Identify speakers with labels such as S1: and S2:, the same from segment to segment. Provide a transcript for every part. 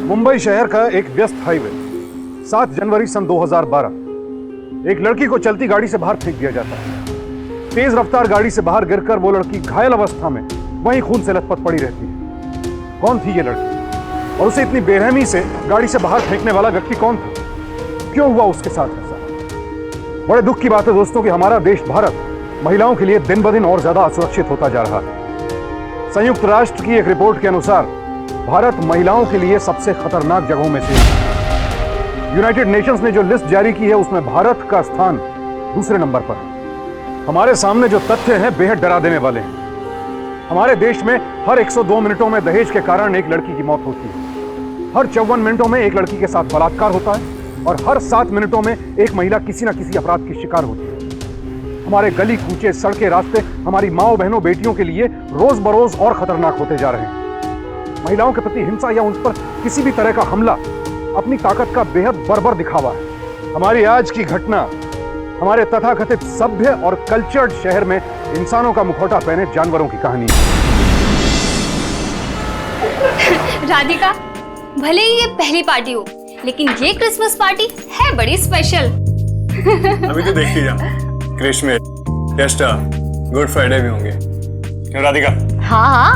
S1: मुंबई शहर का एक व्यस्त हाईवे, 7 जनवरी सन 2012। एक लड़की को चलती गाड़ी से बाहर फेंक दिया जाता है। तेज रफ्तार गाड़ी से बाहर गिरकर वो लड़की घायल अवस्था में वहीं खून से लथपथ पड़ी रहती है। कौन थी ये लड़की और उसे इतनी बेरहमी से गाड़ी से बाहर फेंकने वाला व्यक्ति कौन था? क्यों हुआ उसके साथ ऐसा? बड़े दुख की बात है दोस्तों कि हमारा देश भारत महिलाओं के लिए दिन ब दिन और ज्यादा असुरक्षित होता जा रहा है। संयुक्त राष्ट्र की एक रिपोर्ट के अनुसार भारत महिलाओं के लिए सबसे खतरनाक जगहों में से है। यूनाइटेड नेशंस ने जो लिस्ट जारी की है उसमें भारत का स्थान दूसरे नंबर पर है। हमारे सामने जो तथ्य हैं बेहद डरा देने वाले हैं। हमारे देश में हर 102 मिनटों में दहेज के कारण एक लड़की की मौत होती है। हर 54 मिनटों में एक लड़की के साथ बलात्कार होता है और हर 7 मिनटों में एक महिला किसी न किसी अपराध की शिकार होती है। हमारे गली कूचे, सड़कें, रास्ते हमारी माओ बहनों, बेटियों के लिए रोज बरोज और खतरनाक होते जा रहे हैं। महिलाओं के प्रति हिंसा या उन पर किसी भी तरह का हमला अपनी ताकत का बेहद बर्बर दिखावा है। हमारी आज की घटना हमारे तथाकथित सभ्य और कल्चर्ड शहर में इंसानों का मुखौटा पहने जानवरों की कहानी है।
S2: राधिका, भले ही ये पहली पार्टी हो, लेकिन ये क्रिसमस पार्टी है बड़ी स्पेशल।
S3: अभी तो देखती जा, क्रिसमस, ईस्टर, गुड फ्राइडे भी होंगे। क्यों राधिका?
S4: हाँ हाँ,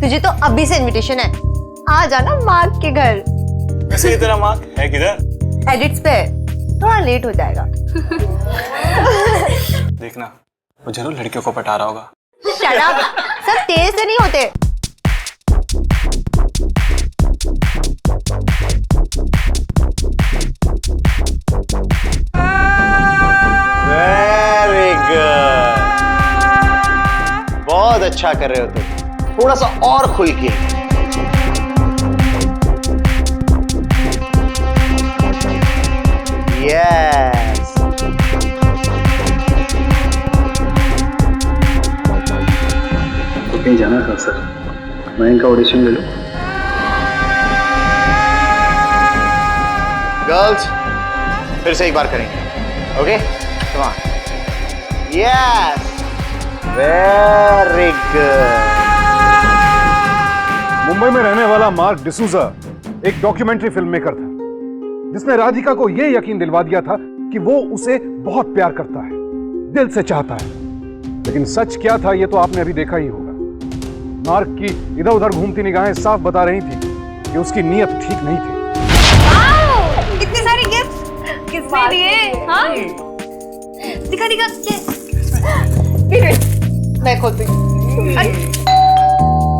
S4: तुझे तो अभी से इनविटेशन है। आ जाना मार्क के घर।
S3: वैसे ये तेरा मार्क है किधर?
S4: एडिट्स पे, थोड़ा लेट हो जाएगा।
S3: देखना, वो जरूर लड़कियों को पटा रहा होगा।
S4: Shut up, सब तेज से नहीं होते।
S5: वेरी गुड, बहुत अच्छा कर रहे हो तुम। थोड़ा सा और खुल के। यस,
S6: कहीं जाना था सर, मैं इनका ऑडिशन ले लूं?
S5: गर्ल्स फिर से एक बार करेंगे, okay? Come on. Yes, very good.
S1: Mumbai में रहने वाला मार्क डिसूजा एक डॉक्यूमेंट्री फिल्म मेकर था जिसने राधिका को यह यकीन दिलवा दिया था कि वो उसे बहुत प्यार करता है, दिल से चाहता है। लेकिन सच क्या था ये तो आपने अभी देखा ही होगा। मार्क की इधर उधर घूमती निगाहें साफ बता रही थी कि उसकी नीयत ठीक नहीं थी।
S2: कितने सारे गिफ्ट किसने दिए? हाँ, दिखा दिखा।
S4: मैं खोलती हूँ।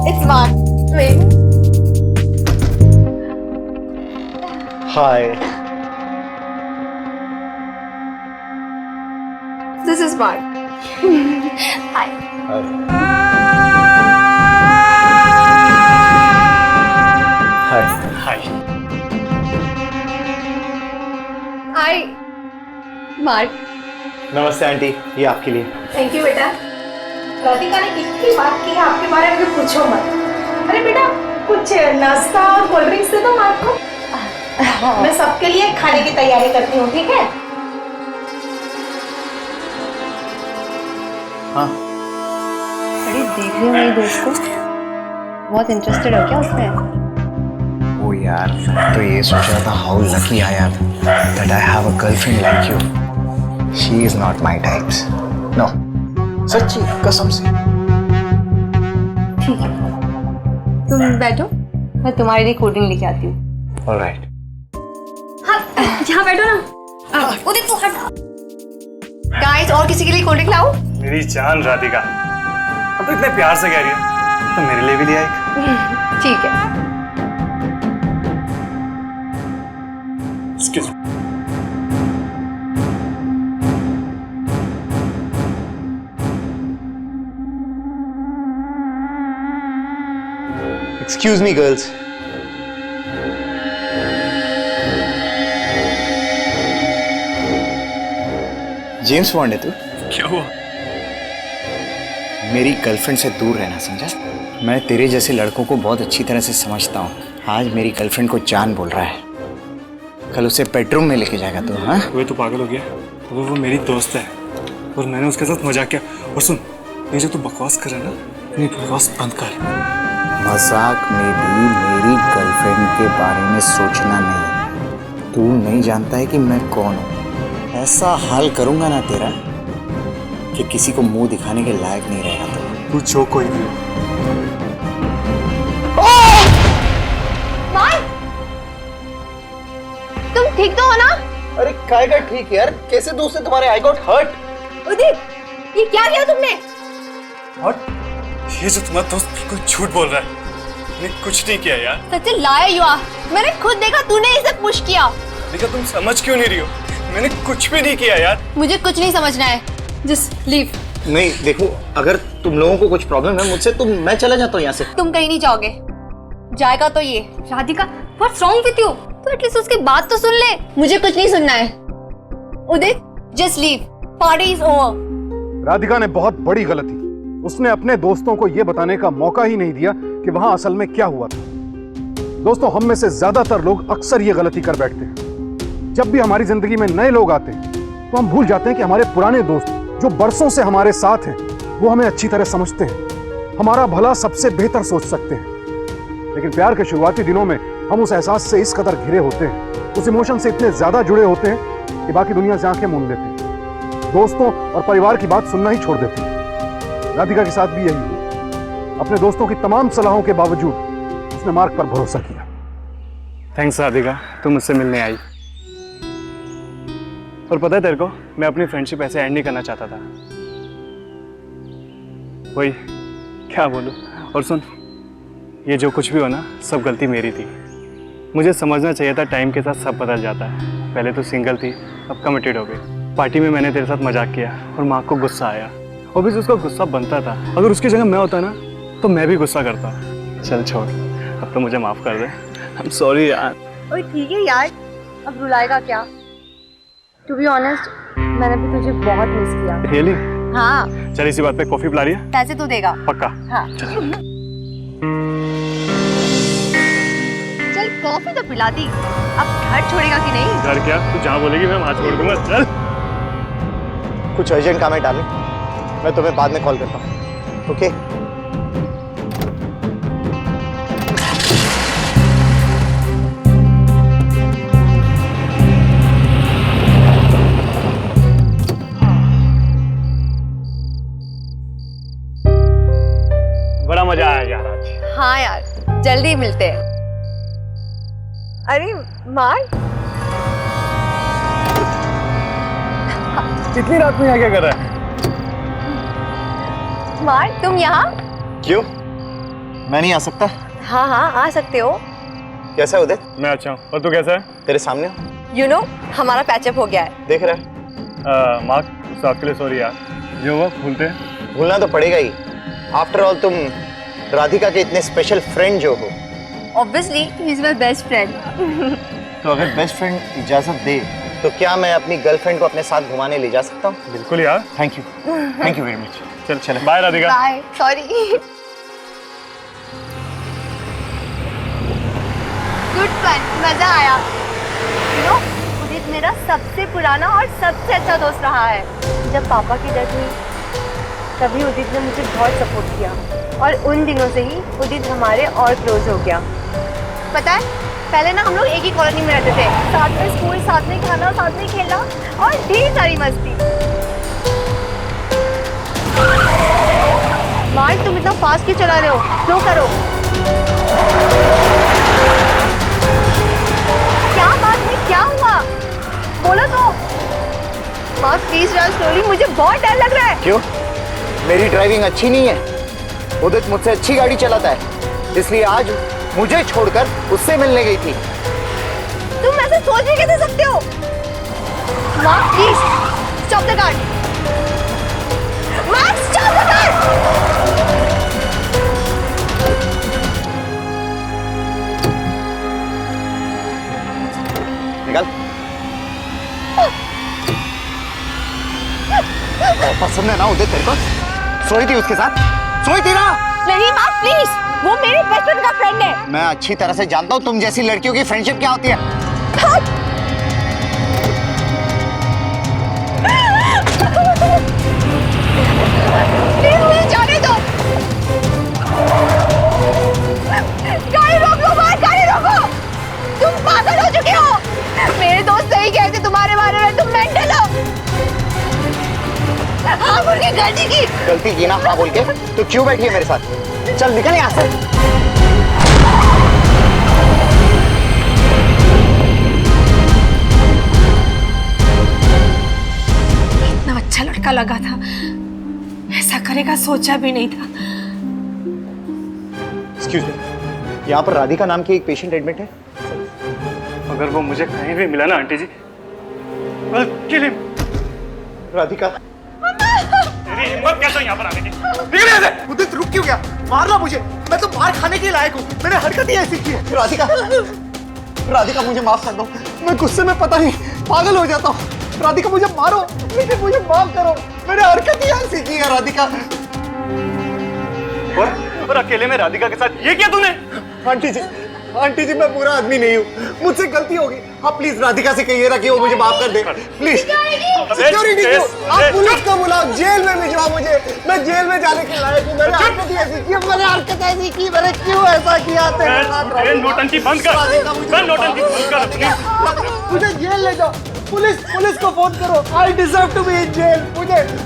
S4: It's Mark.
S5: Hi.
S4: This is Mark.
S2: Hi.
S5: Hi.
S3: Hi.
S4: Hi, Mark.
S5: नमस्ते आंटी, ये आपके लिए।
S7: थैंक यू बेटा। राधिका ने इतनी बात की है आपके बारे में, पूछो मत। अरे बेटा, कुछ नाश्ता और कोल्ड ड्रिंक्स दे दो मार्क को। मैं सबके लिए खाने की तैयारी करती हूँ, ठीक है?
S5: हाँ।
S4: बड़ी देख रही हूँ मेरी दोस्त को, बहुत इंटरेस्टेड हो क्या उसमें?
S5: ओ यार, तो ये सोच रहा था how lucky I am that I have a girlfriend like you. She is not my types. No, सच्ची कसम से।
S4: ठीक है, तुम बैठो, मैं तुम्हारे लिए कोल्ड ड्रिंक लेके आती हूँ।
S5: ऑलराइट।
S2: हाँ, यहाँ बैठो ना। वो देखो, हट।
S4: गाइस, और किसी के लिए कोल्ड ड्रिंक लाऊं?
S3: मेरी जान राधिका, अब तो इतने प्यार से कह रही है, तो मेरे लिए भी लिया एक।
S4: ठीक है।
S3: Excuse me.
S5: Excuse me, girls. James bond है तू?
S3: क्या हुआ?
S5: मेरी गर्लफ्रेंड से दूर रहना, समझा? मैं तेरे जैसे लड़कों को बहुत अच्छी तरह से समझता हूँ। आज मेरी गर्लफ्रेंड को जान बोल रहा है, कल उसे बेडरूम में लेके जाएगा तू। हाँ,
S3: वो तो पागल हो गया। वो मेरी दोस्त है और मैंने उसके साथ मजाक किया। और सुन, ये जो तू बकवास कर रहा है ना, अपनी बकवास बंद कर।
S5: मजाक में भी मेरी गर्लफ्रेंड के बारे में सोचना नहीं। तू नहीं जानता है कि मैं कौन हूँ। ऐसा हाल करूंगा ना तेरा कि किसी को मुंह दिखाने के लायक नहीं रहेगा। तो
S3: तू जो कोई भी हो।
S4: तुम ठीक तो हो ना?
S5: अरे काय का ठीक यार, कैसे दूसरे तुम्हारे आई गॉट हर्ट।
S4: उदित, ये क्या किया तुमने?
S3: और ये जो तुम्हारा दोस्त बिल्कुल झूठ बोल रहा है, मैंने कुछ नहीं किया यार।
S4: सच्चे लाया यू आर। मैंने खुद देखा तूने इसे पुश किया।
S3: लेकिन तुम समझ क्यों नहीं रही हो? मैंने कुछ भी नहीं किया यार।
S4: मुझे कुछ नहीं समझना है, जस्ट लीव।
S5: नहीं देखो, अगर तुम लोगों को कुछ प्रॉब्लम है मुझसे तो मैं चला जाता हूँ यहाँ से।
S4: तुम कहीं नहीं जाओगे, जाएगा तो ये।
S2: Radhika, what's wrong with you? तो एटलीस्ट उसकी बात तो सुन ले।
S4: मुझे कुछ नहीं सुनना है। Udit, just leave, party is over.
S1: Radhika ने बहुत बड़ी गलती। उसने अपने दोस्तों को यह बताने का मौका ही नहीं दिया कि वहां असल में क्या हुआ था। दोस्तों, हम में से ज्यादातर लोग अक्सर ये गलती कर बैठते हैं। जब भी हमारी जिंदगी में नए लोग आते हैं तो हम भूल जाते हैं कि हमारे पुराने दोस्त जो बरसों से हमारे साथ हैं वो हमें अच्छी तरह समझते हैं, हमारा भला सबसे बेहतर सोच सकते हैं। लेकिन प्यार के शुरुआती दिनों में हम उस एहसास से इस कदर घिरे होते हैं, उस इमोशन से इतने ज्यादा जुड़े होते हैं कि बाकी दुनिया से आंखें मूंद लेते हैं, दोस्तों और परिवार की बात सुनना ही छोड़ देते हैं। राधिका के साथ भी यही हुआ। अपने दोस्तों की तमाम सलाहों के बावजूद उसने मार्क पर भरोसा किया।
S3: थैंक्स राधिका, तुम मुझसे मिलने आई। और पता है तेरे को, मैं अपनी फ्रेंडशिप ऐसे एंड नहीं करना चाहता था। वही क्या बोलूं। और सुन, ये जो कुछ भी हो ना, सब गलती मेरी थी। मुझे समझना चाहिए था टाइम के साथ सब बदल जाता है। पहले तो सिंगल थी, अब कमिटेड हो गई। पार्टी में मैंने तेरे साथ मजाक किया और माँ को गुस्सा आया। और भी उसका गुस्सा बनता था। अगर उसकी जगह मैं होता ना तो मैं भी गुस्सा करता। चल छोड़, अब तो मुझे माफ कर दे। आई एम सॉरी यार।
S4: ओए ठीक है यार, अब रुलाएगा क्या? टू बी ऑनेस्ट, मैंने भी तुझे बहुत मिस किया।
S3: रियली?
S4: हाँ।
S3: चल इसी बात पे कॉफी पिला रही है?
S4: पैसे तू देगा?
S3: पक्का?
S4: हाँ।
S3: चल
S4: कॉफी तो पिला दी, अब घर छोड़ेगा कि नहीं?
S3: घर क्या, तू जहाँ बोलेगी मैं वहाँ छोड़ दूंगा। चल।
S5: कुछ अर्जेंट काम है डार्लिंग, मैं तुम्हें बाद में कॉल करता हूँ। ओके?
S3: बड़ा मजा आया यार आज।
S4: हाँ यार, जल्दी मिलते हैं। अरे मार,
S3: इतनी रात में यहाँ क्या कर रहा है?
S4: मार तुम यहाँ?
S5: क्यों, मैं नहीं आ सकता?
S4: हाँ हाँ आ सकते हो।
S5: कैसा है उदित?
S3: मैं अच्छा हूँ, और तू कैसा है?
S5: तेरे सामने हूँ।
S4: यू नो, हमारा पैचअप हो गया है।
S5: देख रहा है?
S3: मार्क, उस आपके लिए सॉरी यार। जो हुआ भूलते हैं।
S5: भूलना तो पड़ेगा ही। आफ्टर ऑल तुम राधिका के इतने स्पेशल फ्रेंड जो हो।
S4: Obviously he is my best friend.
S5: तो अगर बेस्ट फ्रेंड इजाजत दे तो क्या मैं अपनी गर्लफ्रेंड को अपने साथ घुमाने ले जा सकता हूँ?
S3: बिल्कुल यार।
S5: Thank you very much.
S3: चल चल, bye Radhika.
S4: Bye, sorry. Good fun, मजा आया। यू नो, उदित मेरा सबसे पुराना और सबसे अच्छा दोस्त रहा है। जब पापा की डेथ हुई तभी उदित ने मुझे बहुत सपोर्ट किया और उन दिनों से ही उदित हमारे और क्लोज हो गया। पता है, पहले ना हम लोग एक ही कॉलोनी में रहते थे, साथ में स्कूल, साथ में खाना, साथ में खेलना और ढेर सारी मस्ती। मार्क, तुम इतना फास्ट क्यों चला रहे हो? स्लो करो। क्या बात है, क्या हुआ? बोलो तो। मार्क प्लीज ड्राइव स्लोली, मुझे बहुत डर लग रहा है।
S5: क्यों, मेरी ड्राइविंग अच्छी नहीं है? उदित मुझसे अच्छी गाड़ी चलाता है, इसलिए आज मुझे छोड़कर उससे मिलने गई थी।
S4: तुम ऐसे सोच भी कैसे सकते हो? Mark please stop the car. Mark stop the car.
S5: निकल। पसंद है ना उदित तेरे को? सोई थी उसके साथ? सोई थी ना?
S4: नहीं मार्क प्लीज, वो मेरे बेस्ट फ्रेंड का फ्रेंड है।
S5: मैं अच्छी तरह से जानता हूँ तुम जैसी लड़कियों की फ्रेंडशिप क्या होती है।
S4: प्लीज मुझे जाने दो। आपकी गलती की।
S5: गलती की ना हाँ बोल के तो क्यों बैठी है मेरे साथ? चल निकल यहाँ से।
S7: इतना अच्छा लड़का लगा था, ऐसा करेगा सोचा भी नहीं था।
S5: एक्सक्यूज मी, यहाँ पर राधिका नाम की एक पेशेंट एडमिट है।
S3: अगर वो मुझे कहीं भी मिला ना आंटी जी, I'll kill him।
S5: राधिका,
S3: तेरी हिम्मत कैसे यहाँ पर आने की? निकल यहाँ से।
S5: उदित रुक क्यों गया? मारना मुझे, मैं तो मार खाने के लायक हूँ। मैंने हरकत ही ऐसी की है। राधिका, राधिका मुझे माफ कर दो, मैं गुस्से में पता नहीं पागल हो जाता हूँ। राधिका मुझे मारो, लेकिन मुझे माफ करो, मैंने हरकत ही ऐसी की है। राधिका।
S3: और अकेले में राधिका के साथ ये किया तूने?
S5: आंटी जी मैं बुरा आदमी नहीं हूँ, मुझसे गलती होगी। आप प्लीज राधिका से कहिए ना कि वो मुझे माफ कर दे प्लीज। सिक्योरिटी को आप पुलिस को बुलाओ, जेल में भिजवाओ मुझे, मैं जेल में जाने के लायक हूँ। मैंने हरकत ही ऐसी की, मैंने हरकत ऐसी की, मैंने क्यों ऐसा किया?
S3: नोटंकी बंद कर, नोटंकी बंद कर।
S5: मुझे जेल ले जाओ, पुलिस को फोन करो। I deserve to be in jail,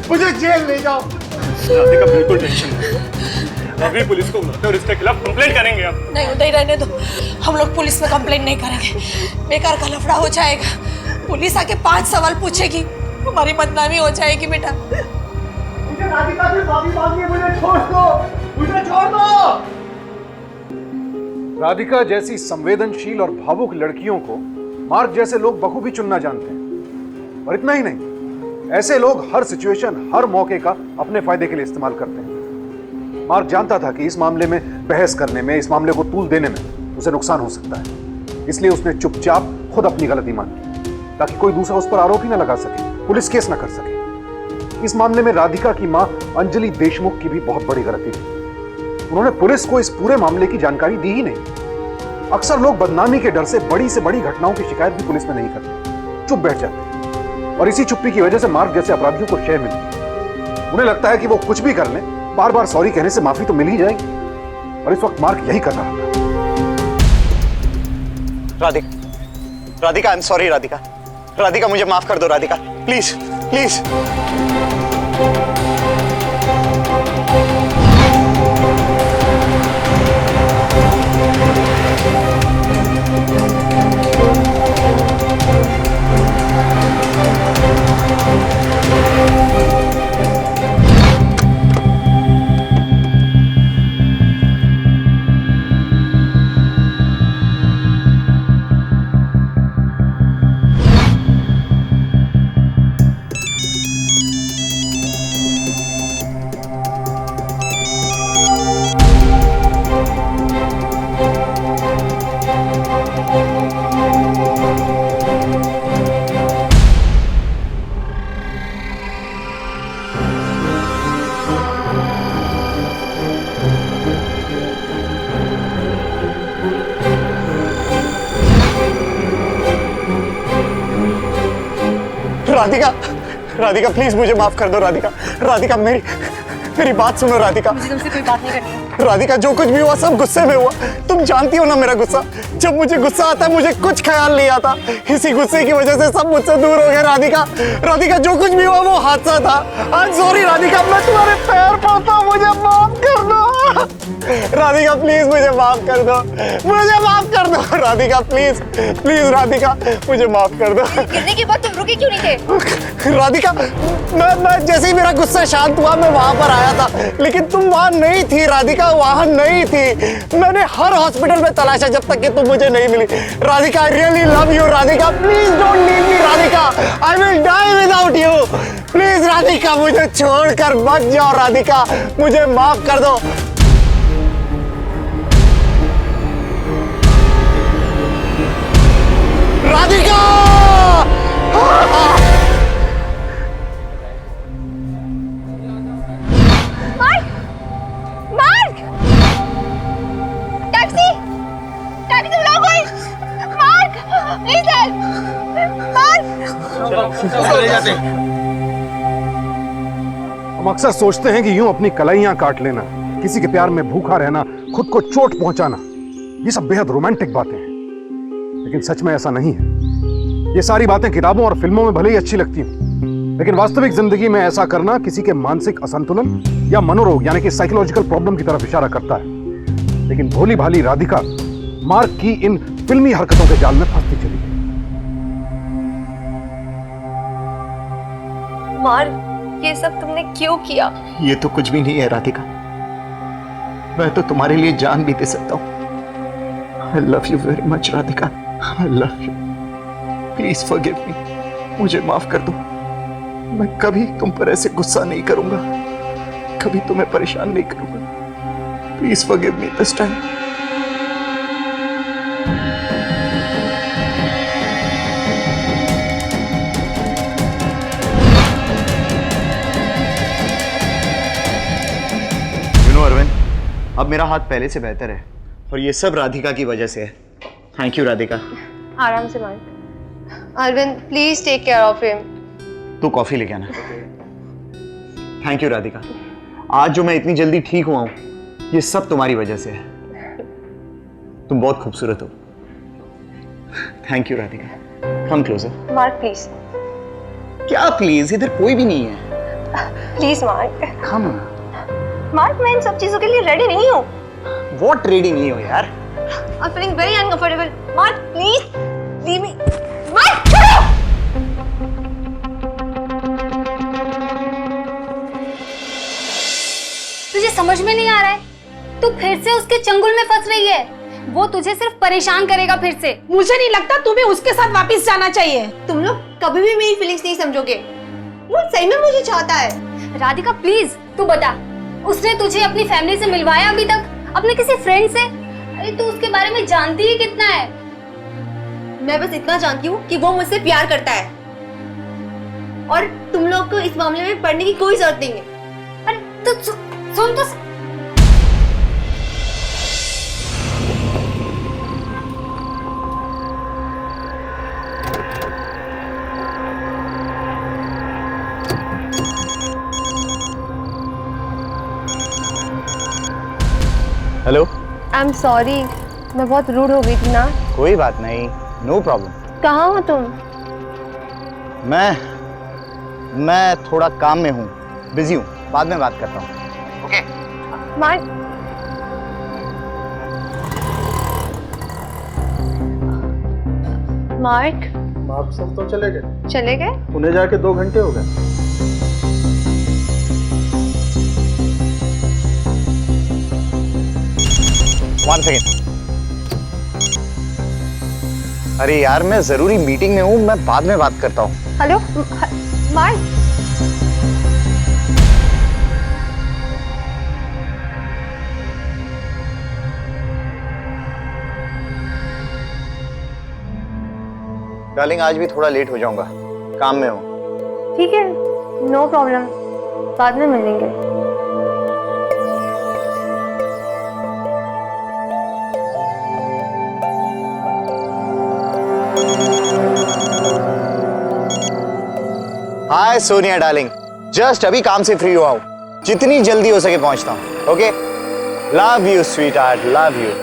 S5: मुझे जेल ले जाओ।
S3: राधिका बिल्कुल टेंशन नहीं, अभी पुलिस को बुलाते और इसके खिलाफ कंप्लेंट करेंगे। आप
S7: नहीं उदय, रहने दो, हम लोग पुलिस में कंप्लेंट नहीं करेंगे, बेकार का लफड़ा हो जाएगा। पुलिस आके 5 सवाल पूछेगी, हमारी बदनामी हो जाएगी बेटा।
S5: मुझे राधिका से माफी मांगी, मुझे छोड़ दो।
S1: राधिका जैसी संवेदनशील और भावुक लड़कियों को मार्क जैसे लोग बखूबी चुनना जानते हैं। और इतना ही नहीं, ऐसे लोग हर सिचुएशन, हर मौके का अपने फायदे के लिए इस्तेमाल करते हैं। मार्क जानता था कि इस मामले में बहस करने में, इस मामले को तूल देने में उसे नुकसान हो सकता है, इसलिए उसने चुपचाप खुद अपनी गलती मानी ताकि कोई दूसरा उस पर आरोप ही ना लगा सके, पुलिस केस ना कर सके। इस मामले में राधिका की मां अंजलि देशमुख की भी बहुत बड़ी गलती थी। उन्होंने पुलिस को इस पूरे मामले की जानकारी दी ही नहीं। अक्सर लोग बदनामी के डर से बड़ी घटनाओं की शिकायत भी पुलिस में नहीं करते, चुप बैठ जाते, और इसी चुप्पी की वजह से मार्क जैसे अपराधियों को शय मिलती। उन्हें लगता है कि वो कुछ भी कर लें, बार बार सॉरी कहने से माफी तो मिल ही जाएगी, और इस वक्त मार्क यही कर रहा था।
S5: Radhika, I am sorry. Radhika मुझे माफ कर दो। राधिका प्लीज। राधिका प्लीज मुझे माफ कर दो। राधिका मेरी बात सुनो। राधिका
S4: मुझे तुमसे कोई बात नहीं करनी है।
S5: राधिका जो कुछ भी हुआ सब गुस्से में हुआ। तुम जानती हो ना मेरा गुस्सा, जब मुझे गुस्सा आता है मुझे कुछ ख्याल नहीं आता। इसी गुस्से की वजह से सब मुझसे दूर हो गए। राधिका जो कुछ भी हुआ वो हादसा था। आई एम सॉरी राधिका, मैं तुम्हारे पैर पड़ता हूँ, मुझे माफ कर दो। राधिका प्लीज मुझे माफ कर दो, राधिका प्लीज राधिका मुझे माफ कर दो।
S4: गिरने के बाद तुम रुके क्यों नहीं थे?
S5: राधिका मैं जैसे ही मेरा गुस्सा शांत हुआ मैं वहां पर आया था, लेकिन तुम वहां नहीं थी। राधिका वहां नहीं थी। मैंने हर हॉस्पिटल में तलाशा जब तक कि तुम मुझे नहीं मिली। Radhika I really love you. Radhika please don't leave me. Radhika I will die without you. Please Radhika मुझे छोड़कर मत जाओ। राधिका मुझे माफ कर दो। राधिका
S4: मार्क टैक्सी तुम लोग कोई मार्क प्लीज
S1: हम अक्सर सोचते हैं कि यूं अपनी कलाइयां काट लेना, किसी के प्यार में भूखा रहना, खुद को चोट पहुंचाना, ये सब बेहद रोमांटिक बातें हैं, लेकिन सच में ऐसा नहीं है। ये सारी बातें किताबों और फिल्मों में भले ही अच्छी लगती हैं, लेकिन वास्तविक जिंदगी में ऐसा करना किसी के मानसिक असंतुलन या मनोरोग यानी कि साइकोलॉजिकल प्रॉब्लम की तरफ इशारा करता है। लेकिन भोली भाली राधिका मार्क की इन फिल्मी हरकतों के जाल में फंसती चली गई।
S4: मार्क, ये सब तुमने क्यों किया?
S5: ये तो कुछ भी नहीं है राधिका, मैं तो तुम्हारे लिए जान भी दे सकता हूँ। I love you very much Radhika, I love you. Please forgive me. मुझे माफ कर दो। मैं कभी तुम पर ऐसे गुस्सा नहीं करूंगा, कभी तुम्हें परेशान नहीं करूंगा। Please forgive me this time. Arvind, अब मेरा हाथ पहले से बेहतर है और ये सब राधिका की वजह से है। Thank you Radhika.
S4: आराम से Mark. Arvind, please take care of him.
S5: तू कॉफी लेके आना। Thank you Radhika. आज जो मैं इतनी जल्दी ठीक हुआ हूं, ये सब तुम्हारी वजह से है। तुम बहुत खूबसूरत हो। Thank you Radhika. Come closer.
S4: Mark please.
S5: क्या प्लीज? इधर कोई भी नहीं है।
S4: Please mark.
S5: कम।
S4: मार्क, मैं इन सब चीजों के लिए रेडी नहीं हूँ।
S5: व्हाट रेडी नहीं हो यार?
S4: I'm feeling very uncomfortable. Mark, please leave me. Mark, छोड़ो!
S2: तुझे समझ में नहीं आ रहा है? तू फिर से उसके चंगुल में फंस रही है। वो तुझे सिर्फ परेशान करेगा फिर से।
S7: मुझे नहीं लगता तुम्हें उसके साथ वापस जाना चाहिए।
S4: तुम लोग कभी भी मेरी फीलिंग्स नहीं समझोगे। वो सही में मुझे चाहता है।
S2: राधिका प्लीज तू बता, उसने तुझे अपनी फैमिली से मिलवाया अभी तक? अपने किसी फ्रेंड से? अरे तू उसके बारे में जानती ही कितना है?
S4: मैं बस इतना जानती हूँ कि वो मुझसे प्यार करता है और तुम लोग को इस मामले में पढ़ने की कोई जरूरत नहीं है।
S2: अरे तू सुन तो।
S5: हेलो।
S4: आई एम सॉरी, मैं बहुत रूड हो गई थी ना।
S5: कोई बात नहीं, नो प्रॉब्लम।
S4: कहाँ हो तुम?
S5: मैं थोड़ा काम में हूँ, बिजी हूँ, बाद में बात करता हूँ। ओके।
S4: मार्क,
S6: मार्क सब तो चले गए।
S4: चले गए?
S6: पुणे जाके 2 घंटे हो गए।
S5: One second. अरे यार, मैं जरूरी मीटिंग में हूँ, मैं बाद में बात करता हूँ।
S4: Hello mark.
S5: डार्लिंग, आज भी थोड़ा लेट हो जाऊंगा, काम में हूँ।
S4: ठीक है, नो प्रॉब्लम, बाद में मिलेंगे।
S5: हाय सोनिया डार्लिंग, जस्ट अभी काम से फ्री हुआ हूँ, जितनी जल्दी हो सके पहुंचता हूँ। Okay, love you sweet heart, love you.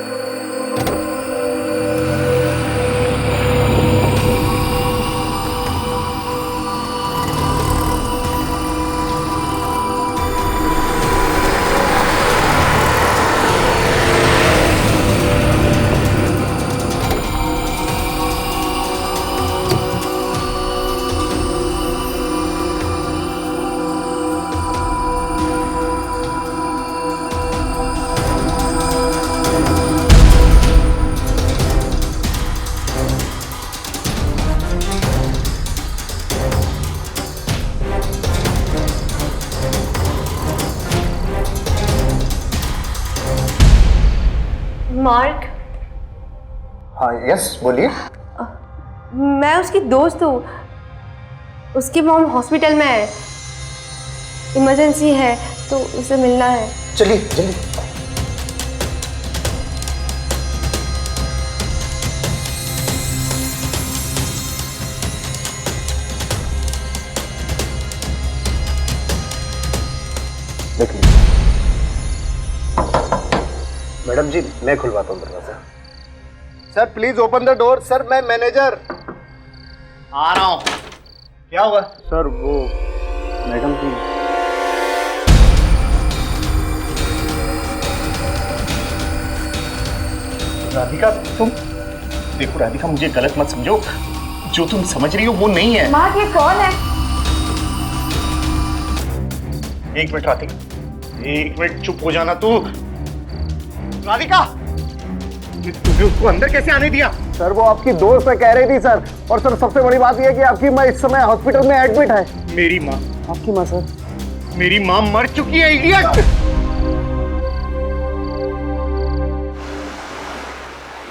S4: Mark.
S5: हाँ यस, बोलिए।
S4: मैं उसकी दोस्त हूँ, उसकी मॉम हॉस्पिटल में है, इमरजेंसी है तो उसे मिलना है।
S5: चलिए जल्दी। देखिए
S6: मैडम जी, मैं खुलवाता हूँ दरवाजा। Sir please open the door. Sir मैं मैनेजर।
S5: आ रहा हूँ।
S6: क्या हुआ?
S3: सर वो मैडम की
S6: राधिका तुम देखो राधिका, मुझे गलत मत समझो, जो तुम समझ रही हो वो नहीं है।
S7: मार्क ये कौन है?
S6: एक मिनट राधिका, एक मिनट चुप हो जाना तू। राधिका, तुमने उसको अंदर कैसे आने दिया?
S8: सर वो आपकी दोस्त है कह रही थी सर। और सर सबसे बड़ी बात यह है कि आपकी माँ इस समय हॉस्पिटल में एडमिट है।
S6: मेरी माँ?
S8: आपकी माँ सर?
S6: मेरी माँ मर चुकी है इडियट।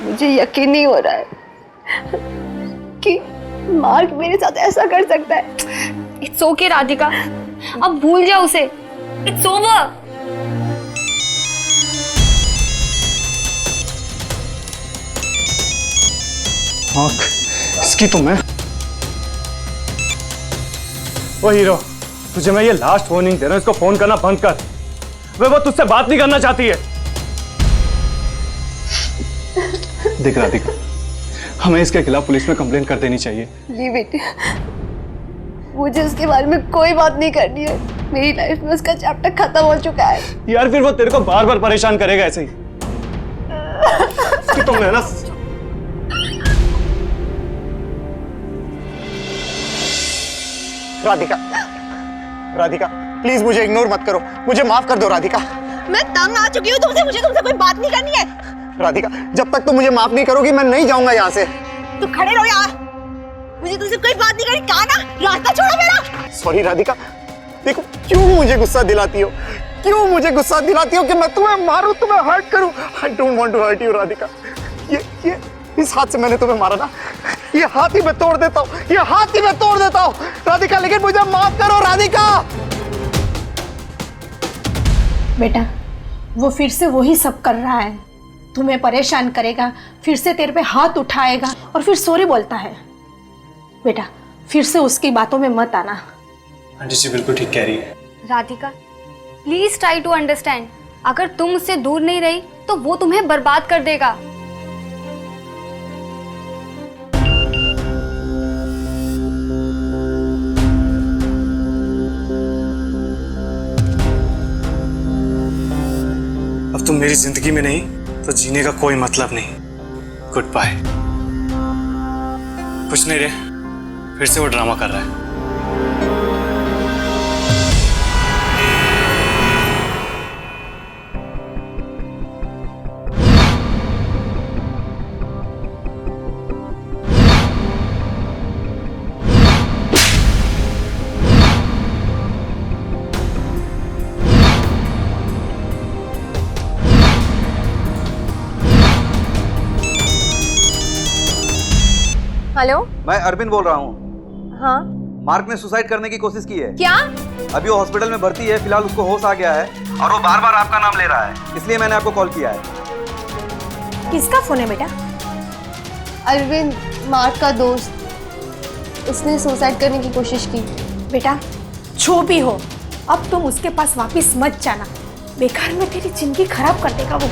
S4: मुझे यकीन नहीं हो रहा है कि मार्क मेरे साथ ऐसा कर सकता है।
S2: इट्स ओके राधिका, अब भूल जाओ उसे। It's over.
S3: आँख इसकी तो मैं। ओ हीरो, तुझे मैं ये लास्ट वार्निंग दे रहा हूं, इसको फोन करना बंद कर। वो तुझसे बात नहीं करना चाहती है। देख राधिका, हमें इसके खिलाफ पुलिस में कंप्लेंट कर देनी चाहिए।
S4: लीव इट, मुझे उसके बारे में कोई बात नहीं करनी है। मेरी लाइफ में उसका चैप्टर खत्म हो चुका है।
S3: यार फिर वो तेरे को बार बार परेशान करेगा ऐसे ही। इसकी तो मैं ना।
S6: राधिका, राधिका प्लीज मुझे इग्नोर मत करो, मुझे माफ कर दो राधिका।
S4: मैं तंग आ चुकी हूँ तुमसे, मुझे तुमसे कोई बात नहीं करनी है।
S6: राधिका जब तक तुम मुझे माफ नहीं करोगी मैं नहीं जाऊंगा यहाँ से।
S4: तुम खड़े रहो यार, मुझे तुमसे कोई बात नहीं करनी। कहा ना, रास्ता छोड़ो मेरा।
S6: सॉरी राधिका, देखो क्यों मुझे गुस्सा दिलाती हो, क्यों मुझे गुस्सा दिलाती हो कि मैं तुम्हें मारूं, तुम्हें हर्ट करूं। I don't want to hurt you Radhika. ये इस हाथ से मैंने तुम्हें मारा ना, ये हाथ ही मैं तोड़ देता हूँ, ये हाथ ही मैं तोड़ देता हूँ राधिका, लेकिन मुझे माफ करो राधिका।
S7: बेटा वो फिर से वही सब कर रहा है, तुम्हें परेशान करेगा, फिर से तेरे पे हाथ उठाएगा और फिर सॉरी बोलता है। बेटा फिर से उसकी बातों में मत आना।
S3: आंटी जी बिल्कुल ठीक कह रही है।
S2: Radhika please try to understand. अगर तुम उससे दूर नहीं रही तो वो तुम्हें बर्बाद कर देगा।
S3: अब तुम मेरी जिंदगी में नहीं तो जीने का कोई मतलब नहीं। Good bye. कुछ नहीं रे, फिर से वो ड्रामा कर रहा है।
S4: हेलो,
S8: मैं अरविंद बोल रहा हूँ।
S4: हाँ
S8: मार्क ने सुसाइड करने की कोशिश की है।
S4: क्या?
S8: अभी वो हॉस्पिटल में भर्ती है, फिलहाल उसको होश आ गया है और वो बार बार आपका नाम ले रहा है, इसलिए मैंने आपको कॉल किया है।
S7: किसका फोन है बेटा?
S4: अरविंद, मार्क का दोस्त, उसने सुसाइड करने की कोशिश की।
S7: बेटा जो भी हो, अब तुम उसके पास वापस मत जाना, बेकार में तेरी जिंदगी खराब कर देगा वो।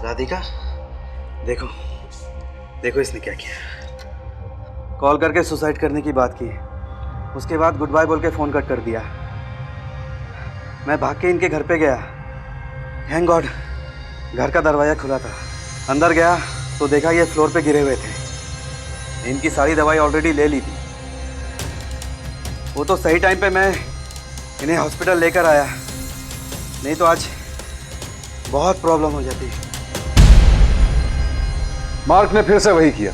S8: राधिका देखो, देखो इसने क्या किया। कॉल करके सुसाइड करने की बात की, उसके बाद गुड बाय बोल के फोन कट कर दिया। मैं भाग के इनके घर पे गया, थैंक गॉड घर का दरवाजा खुला था। अंदर गया तो देखा ये फ्लोर पे गिरे हुए थे। इनकी सारी दवाई ऑलरेडी ले ली थी। वो तो सही टाइम पे मैं इन्हें हॉस्पिटल लेकर आया, नहीं तो आज बहुत प्रॉब्लम हो जाती।
S1: मार्क ने फिर से वही किया,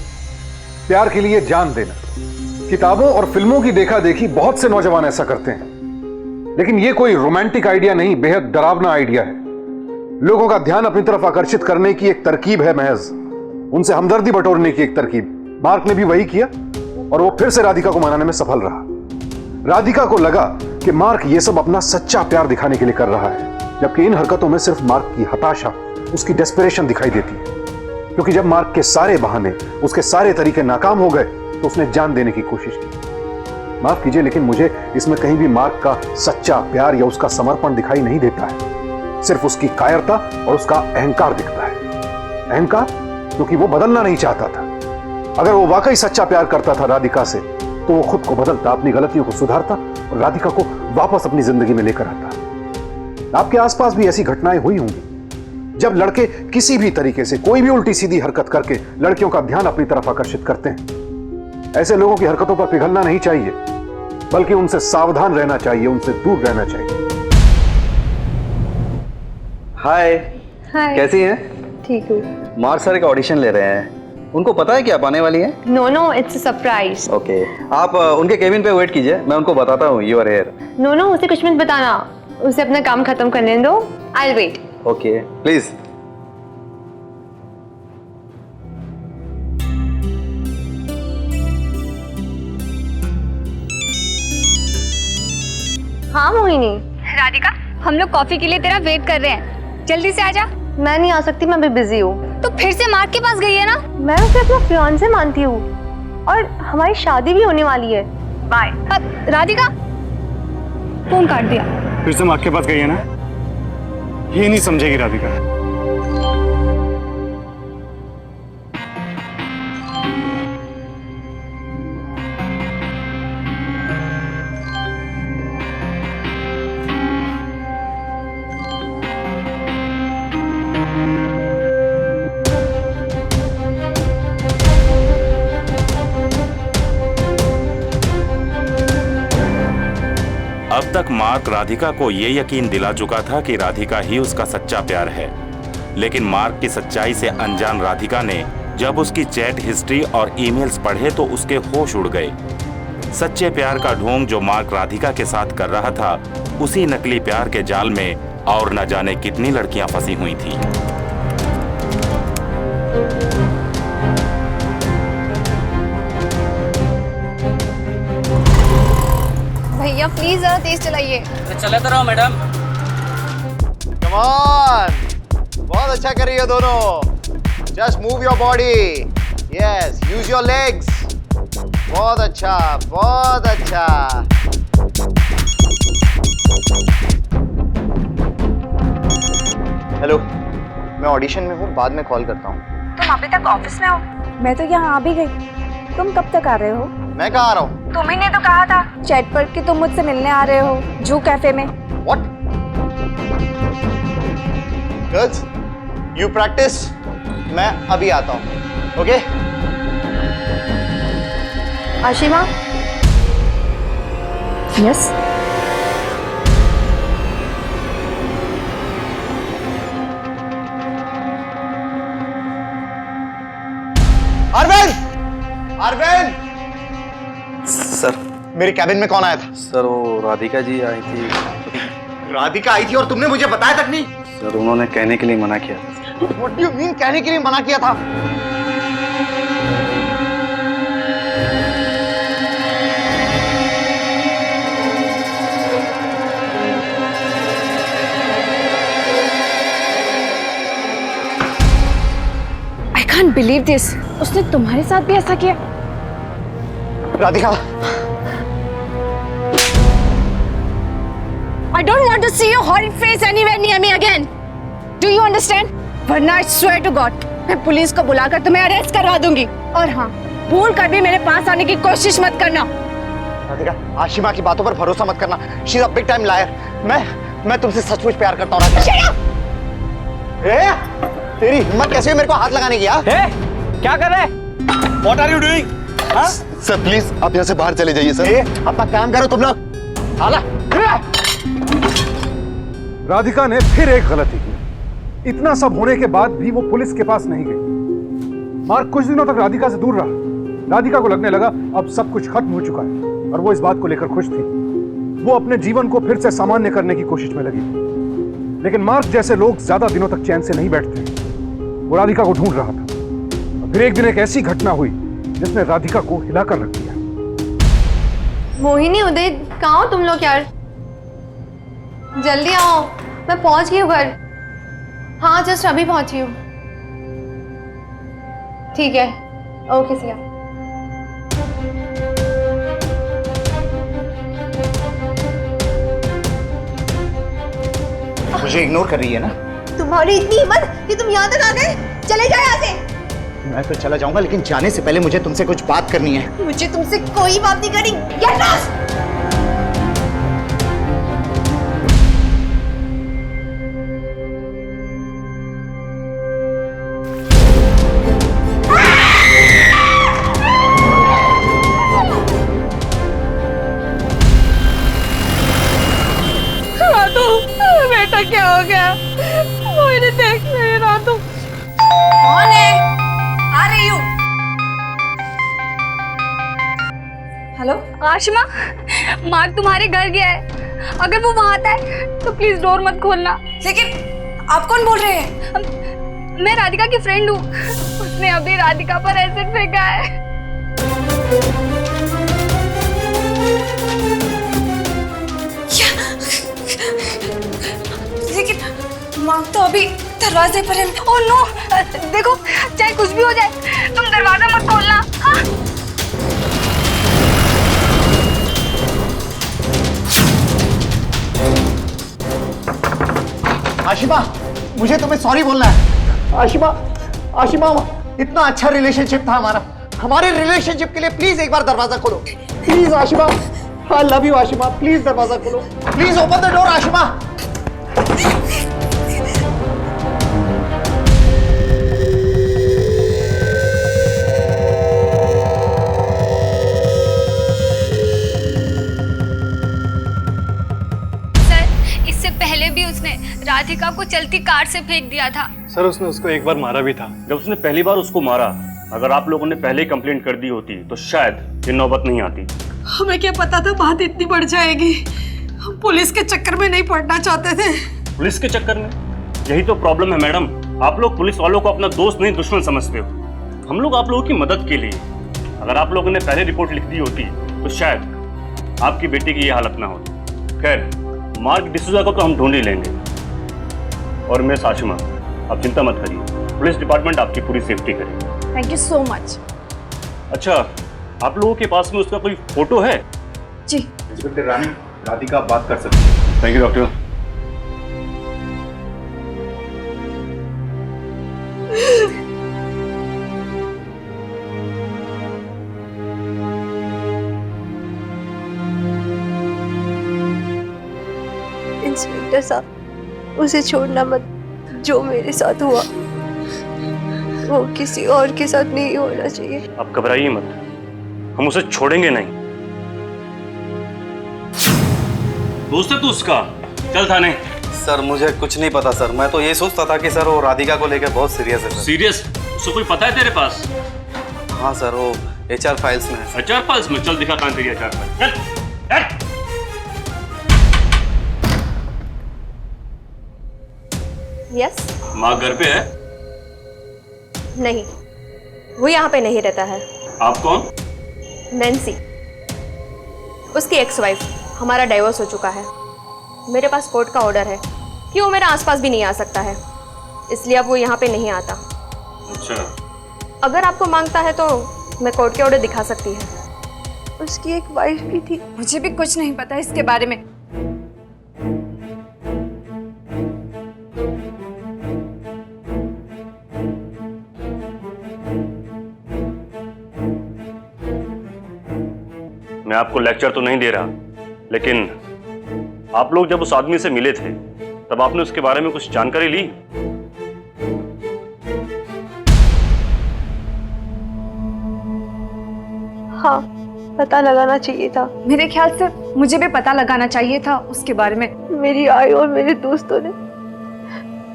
S1: प्यार के लिए जान देना। किताबों और फिल्मों की देखा देखी बहुत से नौजवान ऐसा करते हैं, लेकिन यह कोई रोमांटिक आइडिया नहीं, बेहद डरावना आइडिया है। लोगों का ध्यान अपनी तरफ आकर्षित करने की एक तरकीब है महज, उनसे हमदर्दी बटोरने की एक तरकीब। मार्क ने भी वही किया और वो फिर से राधिका को मनाने में सफल रहा। राधिका को लगा कि मार्क ये सब अपना सच्चा प्यार दिखाने के लिए कर रहा है, जबकि इन हरकतों में सिर्फ मार्क की हताशा, उसकी डेस्परेशन दिखाई देती है। क्योंकि जब मार्क के सारे बहाने, उसके सारे तरीके नाकाम हो गए तो उसने जान देने की कोशिश की। माफ कीजिए, लेकिन मुझे इसमें कहीं भी मार्क का सच्चा प्यार या उसका समर्पण दिखाई नहीं देता है, सिर्फ उसकी कायरता और उसका अहंकार दिखता है। अहंकार, क्योंकि वो बदलना नहीं चाहता था। अगर वो वाकई सच्चा प्यार करता था राधिका से, तो वो खुद को बदलता, अपनी गलतियों को सुधारता और राधिका को वापस अपनी जिंदगी में लेकर आता। आपके आसपास भी ऐसी घटनाएं हुई होंगी जब लड़के किसी भी तरीके से कोई भी उल्टी सीधी हरकत करके लड़कियों का ध्यान अपनी तरफ आकर्षित करते हैं। ऐसे लोगों की हरकतों पर पिघलना नहीं चाहिए, बल्कि उनसे सावधान रहना चाहिए, उनसे दूर रहना चाहिए।
S8: हाय, कैसी हैं?
S4: ठीक हूँ।
S8: मार्क सर का ऑडिशन ले रहे हैं, उनको पता है कि आप आने वाली हैं?
S4: No no, it's a surprise.
S8: Okay, आप उनके केबिन पे वेट कीजिए, मैं उनको बताता हूँ you are here.
S4: No no, उसे कुछ मत बताना, उसे अपना काम खत्म करने दो। I will wait.
S8: Okay, please.
S4: हाँ मोहिनी।
S2: राधिका, हम लोग कॉफी के लिए तेरा वेट कर रहे हैं, जल्दी से आजा।
S4: मैं नहीं आ सकती, मैं भी बिजी हूँ।
S2: तो फिर से मार्क के पास गई है ना?
S4: मैं उसे अपना फियांसे मानती हूँ और हमारी शादी भी होने वाली है। बाय।
S2: राधिका, फोन काट दिया।
S3: फिर से मार्क के पास गई है ना? ये नहीं समझेगी राधिका।
S9: अब तक मार्क राधिका को ये यकीन दिला चुका था कि राधिका ही उसका सच्चा प्यार है, लेकिन मार्क की सच्चाई से अनजान राधिका ने जब उसकी चैट हिस्ट्री और ईमेल्स पढ़े तो उसके होश उड़ गए। सच्चे प्यार का ढोंग जो मार्क राधिका के साथ कर रहा था, उसी नकली प्यार के जाल में और न जाने कितनी लड़कियां फंसी हुई थीं।
S2: भैया प्लीज जरा तेज चलाइए।
S10: चले तो रहो मैडम।
S6: कम ऑन, बहुत अच्छा कर रही हो दोनों। Just move your body, yes, use your legs. बहुत अच्छा, बहुत अच्छा। हेलो, मैं ऑडिशन में हूँ, बाद में कॉल करता हूँ।
S7: तुम अभी तक ऑफिस में हो? मैं तो यहाँ आ भी गई। तुम कब तक आ रहे हो?
S6: मैं कहाँ आ रहा हूँ?
S7: तुम्ही ने तो कहा था चैट पर कि तुम मुझसे मिलने आ रहे हो जू कैफे में।
S6: What? Girls, you practice. मैं अभी आता हूँ, okay?
S4: Ashima. Yes.
S6: Arvind! Arvind!
S8: Sir,
S6: मेरे कैबिन में कौन आया था?
S8: सर वो राधिका जी आई थी।
S6: राधिका आई थी और तुमने मुझे बताया तक नहीं?
S8: सर उन्होंने कहने के लिए मना किया था।
S6: What do you mean कहने के लिए मना किया था?
S7: I can't believe this. उसने तुम्हारे साथ भी ऐसा किया?
S6: Radhika,
S7: I don't want to see your horrid face anywhere near me again. Do you understand? वरना I swear to God, मैं पुलिस को बुलाकर तुम्हें अरेस्ट करवा दूंगी। और हाँ, भूल कर भी मेरे पास आने की कोशिश मत करना।
S6: राधिका, आशिमा की बातों पर भरोसा मत करना। She is a big time liar. मैं तुमसे सचमुच प्यार करता हूँ राधिका। तेरी हिम्मत कैसे हुई मेरे को हाथ लगाने की?
S10: क्या कर रहे? What are you doing?
S6: Sir please आप यहाँ से बाहर चले जाइए सर। अपना काम करो तुम लोग। आला।
S1: राधिका ने फिर एक गलती की। इतना सब होने के बाद भी वो पुलिस के पास नहीं गई। मार्क कुछ दिनों तक राधिका से दूर रहा। राधिका को लगने लगा अब सब कुछ खत्म हो चुका है और वो इस बात को लेकर खुश थी। वो अपने जीवन को फिर से सामान्य करने की कोशिश में लगी। लेकिन मार्क जैसे लोग ज्यादा दिनों तक चैन से नहीं बैठते। वो राधिका को ढूंढ रहा था। फिर एक दिन एक ऐसी घटना हुई जिसने राधिका को हिलाकर रख दिया।
S4: मोहिनी, उदय, कहाँ हो तुम लोग यार? जल्दी आओ, मैं पहुंच गई हूँ घर। हाँ, जस्ट अभी पहुंची हूँ। ठीक है, ओके सिया।
S6: मुझे इग्नोर कर रही है ना?
S4: तुम्हारी इतनी हिम्मत कि तुम यहाँ तक आ गए? चले जाओ यहाँ से।
S5: मैं तो चला जाऊंगा, लेकिन जाने से पहले मुझे तुमसे कुछ बात करनी है।
S4: मुझे तुमसे कोई बात नहीं करनी। Get lost.
S7: बेटा क्या हो गया? मुझे देख मेरे रातों।
S4: कौन है? आ रही हूँ।
S2: हेलो आशिमा, मार्क तुम्हारे घर गया है। अगर वो वहां आता है तो प्लीज डोर मत खोलना।
S4: लेकिन आप कौन बोल रहे हैं?
S2: मैं राधिका की फ्रेंड हूँ। उसने अभी राधिका पर एसिड फेंका है।
S4: लेकिन मार्क तो अभी दरवाजे पर है।
S2: ओह नो, देखो चाहे कुछ भी हो जाए तुम दरवाजा मत खोलना। हाँ?
S5: आशिमा, मुझे तुम्हें सॉरी बोलना है। आशिमा, आशिमा, इतना अच्छा रिलेशनशिप था हमारा। हमारे रिलेशनशिप के लिए प्लीज एक बार दरवाजा खोलो। Please Ashima, I love you Ashima, please दरवाजा खोलो। Please open the door Ashima.
S2: इससे पहले भी उसने राधिका को चलती कार से फेंक दिया था।
S3: सर उसने उसको एक बार मारा भी था।
S11: जब उसने पहली बार उसको मारा, अगर आप लोगों ने पहले कंप्लेंट कर दी होती तो शायद ये नौबत नहीं आती।
S7: हमें क्या पता था बात इतनी बढ़ जाएगी। हम पुलिस के चक्कर में नहीं पड़ना चाहते थे।
S11: पुलिस के चक्कर में? यही तो प्रॉब्लम है मैडम। आप लोग पुलिस वालों को अपना दोस्त नहीं दुश्मन समझते हो। हम लोग आप लोगों की मदद के लिए, अगर आप लोगों ने पहले रिपोर्ट लिख दी होती तो शायद आपकी बेटी की ये हालत ना होती। खैर, मार्क डिसूजा को तो हम ढूंढ ही लेंगे। और मिस आशिमा, आप चिंता मत करिए, पुलिस डिपार्टमेंट आपकी पूरी सेफ्टी करेगा।
S7: Thank you so much.
S11: अच्छा, आप लोगों के पास में उसका कोई फोटो है?
S7: जी।
S1: इंस्पेक्टर रानी, राधिका आप बात कर सकती हैं।
S11: Thank you doctor.
S4: इंस्पेक्टर साहब, उसे छोड़ना मत। जो मेरे साथ हुआ वो किसी और के साथ नहीं होना चाहिए।
S11: आप घबराइए मत, हम उसे छोड़ेंगे नहीं। दोस्त है तू उसका, चल थाने।
S8: सर मुझे कुछ नहीं पता सर, मैं तो ये सोचता था कि सर वो राधिका को लेकर बहुत सीरियस है सर।
S11: सीरियस? उसको कोई पता है तेरे पास?
S8: हाँ सर, वो HR फाइल्स में है।
S11: HR फाइल्स में? चल दिखा कहाँ तेरी HR फाइल। चल, चल।
S4: यस।
S11: माँ घर पे है?
S4: नहीं, वो यहाँ पे नहीं रहता है।
S11: आप कौन?
S4: नैन्सी, उसकी एक्स वाइफ। हमारा डाइवोर्स हो चुका है। मेरे पास कोर्ट का ऑर्डर है कि वो मेरे आसपास भी नहीं आ सकता है, इसलिए अब वो यहाँ पे नहीं आता।
S11: अच्छा।
S4: अगर आपको मांगता है तो मैं कोर्ट के ऑर्डर दिखा सकती है। उसकी एक वाइफ भी थी।
S7: मुझे भी कुछ नहीं पता इसके बारे में।
S11: मैं आपको लेक्चर तो नहीं दे रहा, लेकिन आप लोग जब उस आदमी से मिले थे तब आपने उसके बारे में कुछ जानकारी ली?
S4: हाँ, पता लगाना चाहिए था।
S7: मेरे ख्याल से मुझे भी पता लगाना चाहिए था उसके बारे में।
S4: मेरी आई और मेरे दोस्तों ने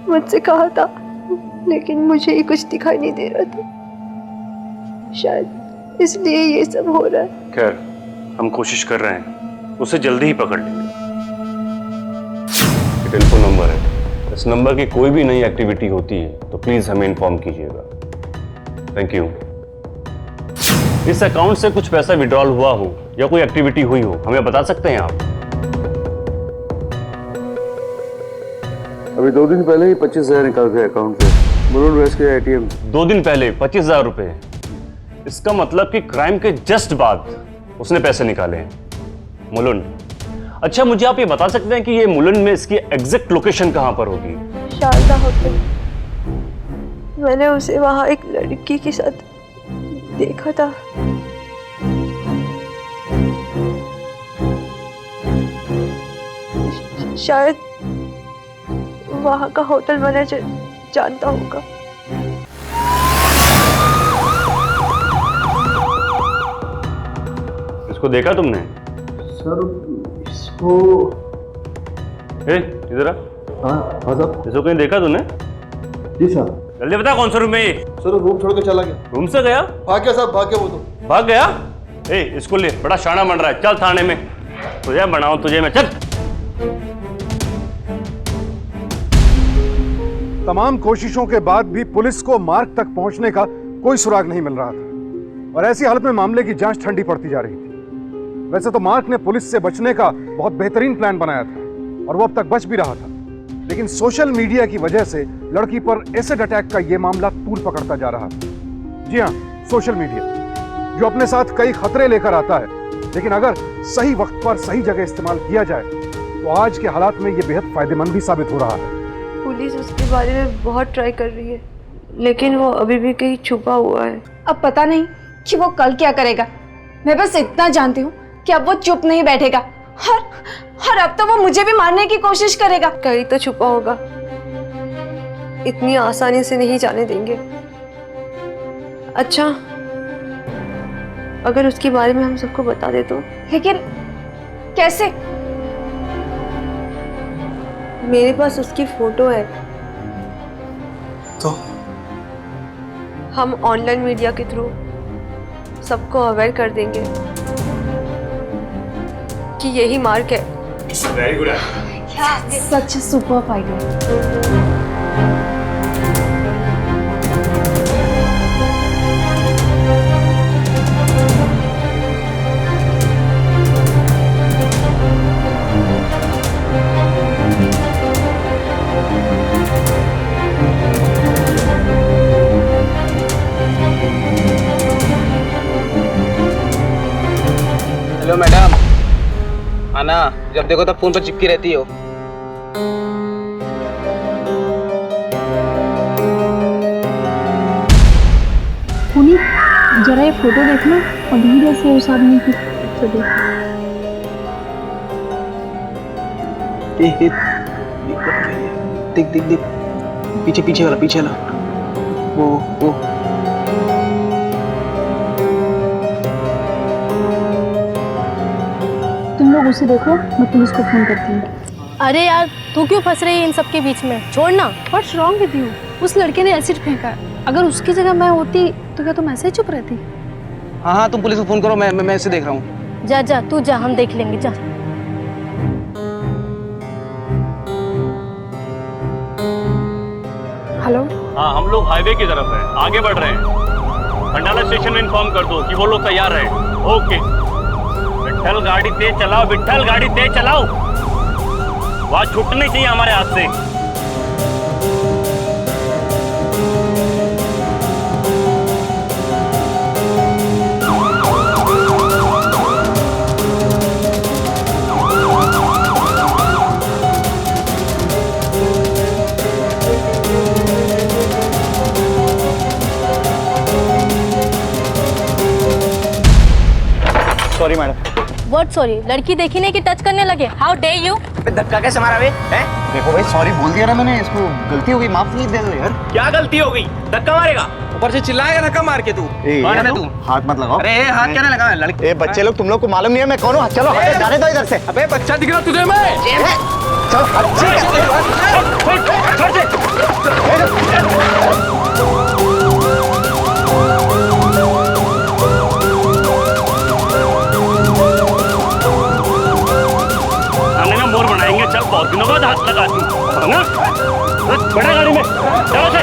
S4: मुझसे कहा था, लेकिन मुझे ही कुछ दिखाई नहीं दे रहा था। शायद इसलिए ये सब हो रहा है।
S11: खैर, हम कोशिश कर रहे हैं, उसे जल्दी ही पकड़ लेंगे। ये टेलीफोन नंबर है, इस नंबर की कोई भी नई एक्टिविटी होती है तो प्लीज हमें इन्फॉर्म कीजिएगा। Thank you. इस अकाउंट से कुछ पैसा विड्रॉल हुआ हो या कोई एक्टिविटी हुई हो, हमें बता सकते हैं आप?
S12: अभी 2 दिन पहले ही 25,000 निकाल गए अकाउंट से, मुलुंड वेस्ट के ATM।
S11: 2 दिन पहले 25,000 रुपए? इसका मतलब कि क्राइम के जस्ट बाद उसने पैसे निकाले हैं। मुलुंड? अच्छा, मुझे आप ये बता सकते हैं कि ये मुलुंड में इसकी एग्जैक्ट लोकेशन कहां पर होगी?
S4: शारदा होटल। मैंने उसे वहां एक लड़की के साथ देखा था। शायद वहां का होटल मैनेजर जानता होगा।
S11: इसको देखा तुमने?
S12: सर इसको
S11: इधर आ।
S12: हाँ साहब।
S11: इसको कहीं देखा तूने?
S12: जी सर।
S11: जल्दी बता कौन सा रूम है ये?
S12: सर रूम छोड़ के चला गया।
S11: रूम से गया?
S12: भाग गया साहब, भाग गया वो तो।
S11: भाग गया? इसको ले, बड़ा शाना बन रहा है, चल थाने में। तुझे बनाऊं तुझे मैं, चल।
S1: तमाम कोशिशों के बाद भी पुलिस को मार्क तक पहुंचने का कोई सुराग नहीं मिल रहा था और ऐसी हालत में मामले की जांच ठंडी पड़ती जा रही थी। वैसे तो मार्क ने पुलिस से बचने का बहुत बेहतरीन प्लान बनाया था और वो अब तक बच भी रहा था, लेकिन सोशल मीडिया की वजह से लड़की पर एसिड अटैक का यह मामला तूल पकड़ता जा रहा था। जी हाँ, सोशल मीडिया जो अपने साथ कई खतरे लेकर आता है, लेकिन अगर सही वक्त पर सही जगह इस्तेमाल किया जाए तो आज के हालात में यह बेहद फायदेमंद भी साबित हो रहा है।
S4: पुलिस उसके बारे में बहुत ट्राई कर रही है, लेकिन वो अभी भी कहीं छुपा हुआ है।
S2: अब पता नहीं कि वो कल क्या करेगा। मैं बस इतना जानती हूँ कि अब वो चुप नहीं बैठेगा और अब तो वो मुझे भी मारने की कोशिश करेगा।
S4: कहीं तो छुपा होगा, इतनी आसानी से नहीं जाने देंगे। अच्छा, अगर उसके बारे में हम सबको बता दे तो?
S2: लेकिन कैसे?
S4: मेरे पास उसकी फोटो है।
S6: तो
S4: हम ऑनलाइन मीडिया के थ्रू सबको अवेयर कर देंगे कि यही मार्क है।
S11: Very good.
S2: Such super idea.
S10: Hello madam, आना जब देखो तब फोन पर चिपकी रहती हो।
S7: पुनीत, जरा ये फोटो देखना और धीरे से उस आदमी की तो
S10: देख देख देख, पीछे पीछे वाला, पीछे वाला, वो
S7: तुम लोग उसे देखो, मैं पुलिस को फोन करती हूँ।
S2: अरे यार, तू क्यों फंस रही है इन सब के बीच में? छोड़ना।
S7: What's wrong with you? उस लड़के ने एसिड फेंका है। अगर उसकी जगह मैं होती तो क्या तुम ऐसे ही चुप रहती?
S10: हाँ हाँ, तुम पुलिस को फोन करो, मैं इसे देख रहा हूँ।
S2: जा जा, तू जा, हम देख लेंगे, जा।
S7: हेलो।
S11: हाँ, हम लोग हाईवे की तरफ हैं, आगे बढ़ रहे हैं। खंडाला स्टेशन में इन्फॉर्म कर दो कि वो लोग तैयार हैं। ओके। विट्ठल गाड़ी तेज चलाओ, विट्ठल गाड़ी तेज चलाओ, आवाज छूटनी चाहिए हमारे हाथ से।
S6: Sorry madam.
S2: What sorry? लड़की देखी नहीं कि टच करने लगे? How dare you?
S10: धक्का कैसे मारा बे?
S6: देखो भाई, सॉरी बोल दिया ना मैंने, इसको गलती हो गई, माफ नहीं दे दो यार।
S10: क्या गलती हो गई? धक्का मारेगा? ऊपर से चिल्लाएगा धक्का मार के तू। कौन है तू?
S6: हाथ मत लगाओ।
S10: अरे हाथ क्या लगा? लड़के
S6: बच्चे लोग, तुम लोग को मालूम नहीं है मैं कौन हूँ? चलो हटे, जाने दो इधर से।
S10: अबे बच्चा दिख रहा तुझे मैं?
S6: चलो
S11: मोर बनाएंगे, चल बहुत दिनों बाद हाथ लगा तू ना। बड़ा गाड़ी में चलो से,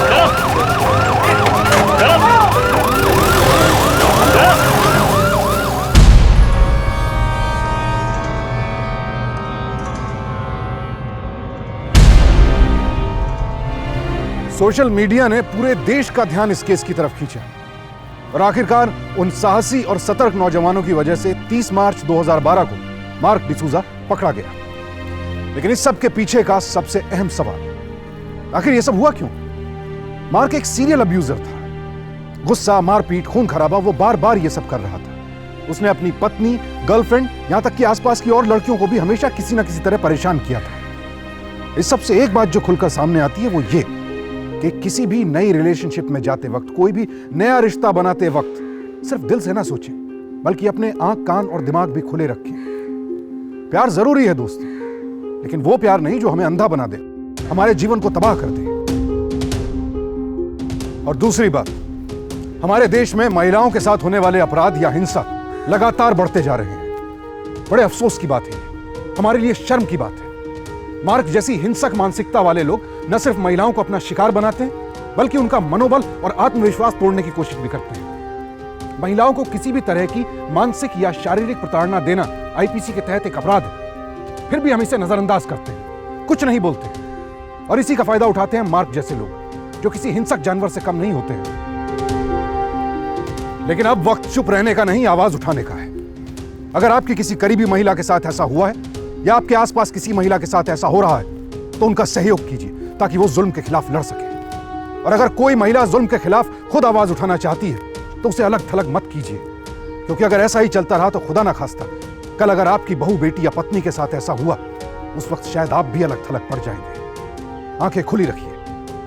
S11: चलो चलो चलो।
S1: सोशल मीडिया ने पूरे देश का ध्यान इस केस की तरफ खींचा और आखिरकार उन साहसी और सतर्क नौजवानों की वजह से 30 मार्च 2012 को मार्क डिसूजा पकड़ा गया। लेकिन इस सब के पीछे का सबसे अहम सवाल, आखिर यह सब हुआ क्यों? मार्क एक सीरियल अब्यूजर था। गुस्सा, मारपीट, खून खराबा, वो बार बार ये सब कर रहा था। उसने अपनी पत्नी, गर्लफ्रेंड, यहां तक कि आसपास की और लड़कियों को भी हमेशा किसी ना किसी तरह परेशान किया था। इस सब से एक बात जो खुलकर सामने आती है वो ये कि किसी भी नई रिलेशनशिप में जाते वक्त, कोई भी नया रिश्ता बनाते वक्त सिर्फ दिल से ना सोचें, बल्कि अपने आंख, कान और दिमाग भी खुले रखें। प्यार जरूरी है दोस्तों, लेकिन वो प्यार नहीं जो हमें अंधा बना दे, हमारे जीवन को तबाह कर दे। और दूसरी बात, हमारे देश में महिलाओं के साथ होने वाले अपराध या हिंसा लगातार बढ़ते जा रहे हैं। बड़े अफसोस की बात है, हमारे लिए शर्म की बात है। मार्क जैसी हिंसक मानसिकता वाले लोग न सिर्फ महिलाओं को अपना शिकार बनाते हैं, बल्कि उनका मनोबल और आत्मविश्वास तोड़ने की कोशिश भी करते हैं। महिलाओं को किसी भी तरह की मानसिक या शारीरिक प्रताड़ना देना आईपीसी के तहत एक अपराध है। फिर भी हम इसे नजरअंदाज करते हैं, कुछ नहीं बोलते, और इसी का फायदा उठाते हैं मार्क जैसे लोग, जो किसी हिंसक जानवर से कम नहीं होते हैं। लेकिन अब वक्त चुप रहने का नहीं, आवाज उठाने का है। अगर आपकी किसी करीबी महिला के साथ ऐसा हुआ है या आपके आसपास किसी महिला के साथ ऐसा हो रहा है, तो उनका सहयोग कीजिए ताकि वो जुल्म के खिलाफ लड़ सके। और अगर कोई महिला जुल्म के खिलाफ खुद आवाज उठाना चाहती है तो उसे अलग थलग मत कीजिए, क्योंकि अगर ऐसा ही चलता रहा तो खुदा ना खास्ता कल अगर आपकी बहू, बेटी या पत्नी के साथ ऐसा हुआ, उस वक्त शायद आप भी अलग थलग पड़ जाएंगे। आंखें खुली रखिए,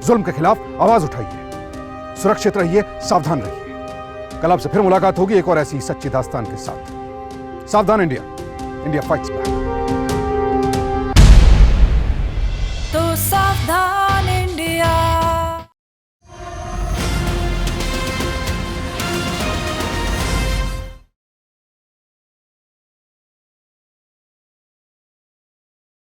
S1: जुल्म के खिलाफ आवाज उठाइए, सुरक्षित रहिए, सावधान रहिए। कल आपसे फिर मुलाकात होगी एक और ऐसी सच्ची दास्तान के साथ। सावधान इंडिया, इंडिया फाइट्स बैक।
S13: तो सावधान।